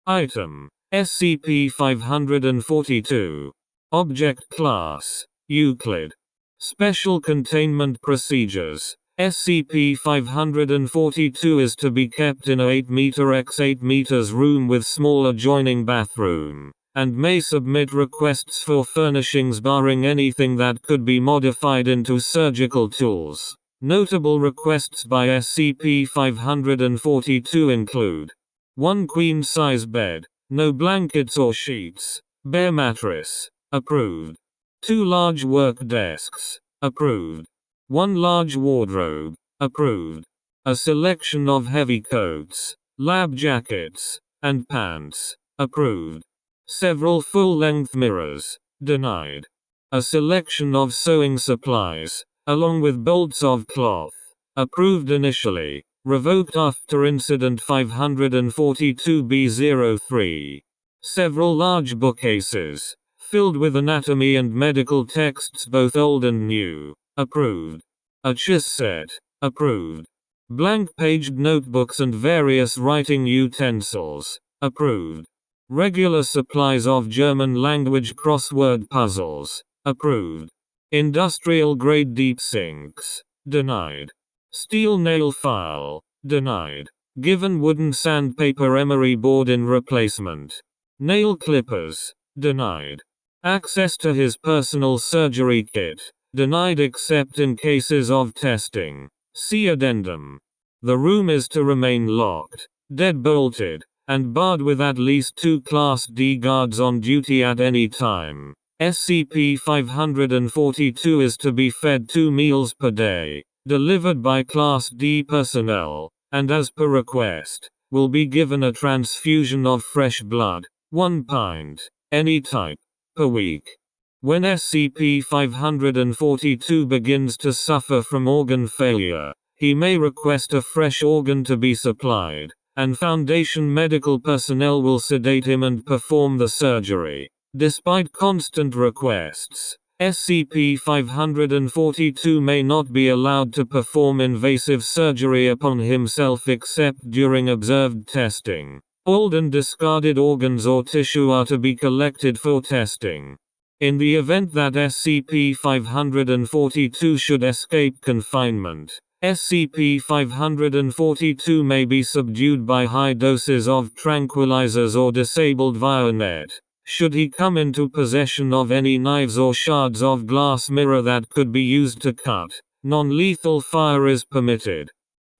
Item. SCP-542. Object Class. Euclid. Special Containment Procedures. SCP-542 is to be kept in a 8 x 8 meters room with small adjoining bathroom, and may submit requests for furnishings barring anything that could be modified into surgical tools. Notable requests by SCP-542 include 1 queen-size bed, no blankets or sheets, bare mattress, approved. 2 large work desks, approved. 1 large wardrobe, approved. A selection of heavy coats, lab jackets, and pants, approved. Several full-length mirrors, denied. A selection of sewing supplies, along with bolts of cloth, approved initially, revoked after Incident 542-B03. Several large bookcases, filled with anatomy and medical texts both old and new, approved. A chess set, approved. Blank-paged notebooks and various writing utensils, approved. Regular supplies of German-language crossword puzzles, approved. Industrial-grade deep sinks, denied. Steel nail file, denied. Given wooden sandpaper emery board in replacement. Nail clippers, denied. Access to his personal surgery kit, denied except in cases of testing. See addendum. The room is to remain locked, dead-bolted, and barred with at least 2 Class D guards on duty at any time. SCP-542 is to be fed 2 meals per day, delivered by Class D personnel, and as per request, will be given a transfusion of fresh blood, 1 pint, any type, per week. When SCP-542 begins to suffer from organ failure, he may request a fresh organ to be supplied, and Foundation medical personnel will sedate him and perform the surgery. Despite constant requests, SCP-542 may not be allowed to perform invasive surgery upon himself except during observed testing. Old and discarded organs or tissue are to be collected for testing. In the event that SCP-542 should escape confinement, SCP-542 may be subdued by high doses of tranquilizers or disabled via net. Should he come into possession of any knives or shards of glass mirror that could be used to cut, non-lethal fire is permitted.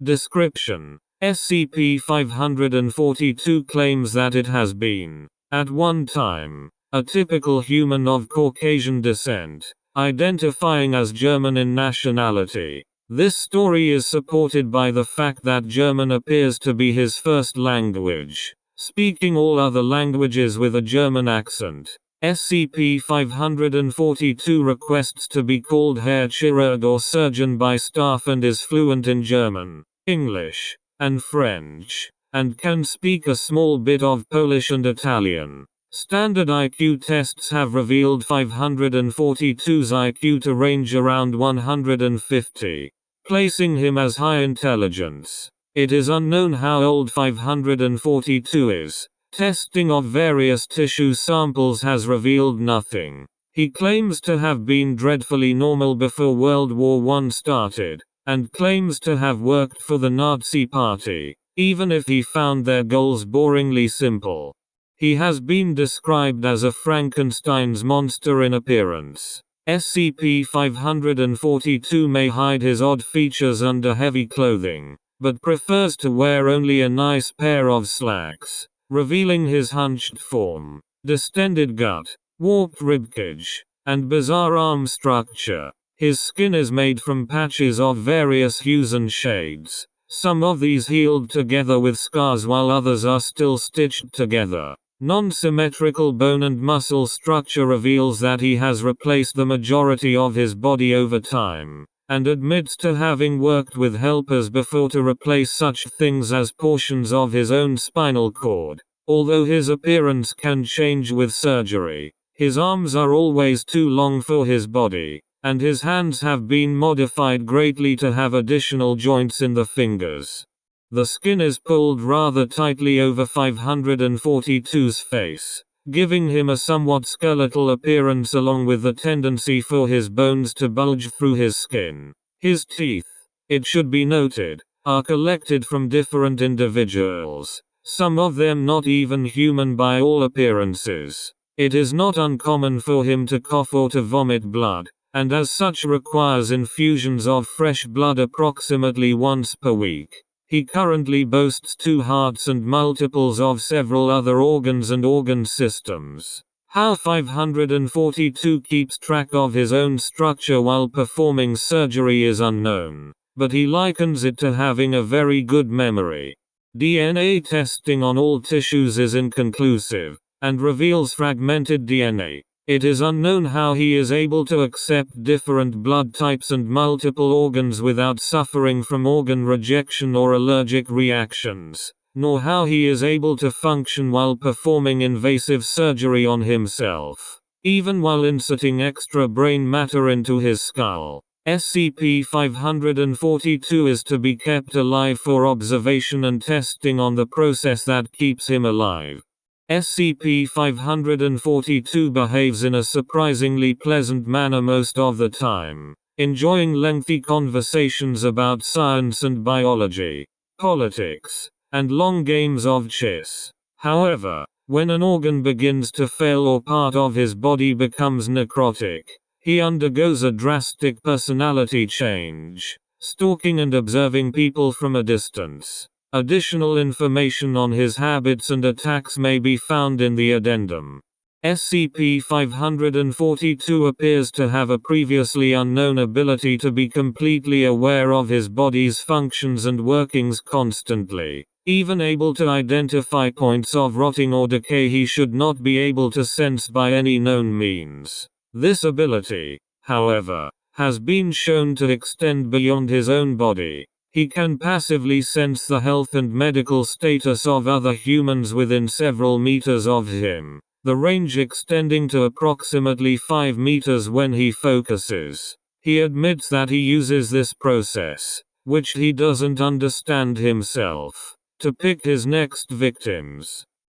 Description: SCP-542 claims that it has been, at one time, a typical human of Caucasian descent, identifying as German in nationality. This story is supported by the fact that German appears to be his first language, speaking all other languages with a German accent. SCP-542 requests to be called Herr Chirurg or surgeon by staff and is fluent in German, English, and French, and can speak a small bit of Polish and Italian. Standard IQ tests have revealed 542's IQ to range around 150, placing him as high intelligence. It is unknown how old 542 is. Testing of various tissue samples has revealed nothing. He claims to have been dreadfully normal before World War I started, and claims to have worked for the Nazi Party, even if he found their goals boringly simple. He has been described as a Frankenstein's monster in appearance. SCP-542 may hide his odd features under heavy clothing, but prefers to wear only a nice pair of slacks, revealing his hunched form, distended gut, warped ribcage, and bizarre arm structure. His skin is made from patches of various hues and shades, some of these healed together with scars while others are still stitched together. Non-symmetrical bone and muscle structure reveals that he has replaced the majority of his body over time, and admits to having worked with helpers before to replace such things as portions of his own spinal cord. Although his appearance can change with surgery, his arms are always too long for his body, and his hands have been modified greatly to have additional joints in the fingers. The skin is pulled rather tightly over 542's face, giving him a somewhat skeletal appearance along with the tendency for his bones to bulge through his skin. His teeth, it should be noted, are collected from different individuals, some of them not even human by all appearances. It is not uncommon for him to cough or to vomit blood, and as such requires infusions of fresh blood approximately once per week. He currently boasts 2 hearts and multiples of several other organs and organ systems. How 542 keeps track of his own structure while performing surgery is unknown, but he likens it to having a very good memory. DNA testing on all tissues is inconclusive, and reveals fragmented DNA. It is unknown how he is able to accept different blood types and multiple organs without suffering from organ rejection or allergic reactions, nor how he is able to function while performing invasive surgery on himself, even while inserting extra brain matter into his skull. SCP-542 is to be kept alive for observation and testing on the process that keeps him alive. SCP-542 behaves in a surprisingly pleasant manner most of the time, enjoying lengthy conversations about science and biology, politics, and long games of chess. However, when an organ begins to fail or part of his body becomes necrotic, he undergoes a drastic personality change, stalking and observing people from a distance. Additional information on his habits and attacks may be found in the addendum. SCP-542 appears to have a previously unknown ability to be completely aware of his body's functions and workings constantly, even able to identify points of rotting or decay he should not be able to sense by any known means. This ability, however, has been shown to extend beyond his own body. He can passively sense the health and medical status of other humans within several meters of him, the range extending to approximately 5 meters when he focuses. He admits that he uses this process, which he doesn't understand himself, to pick his next victims.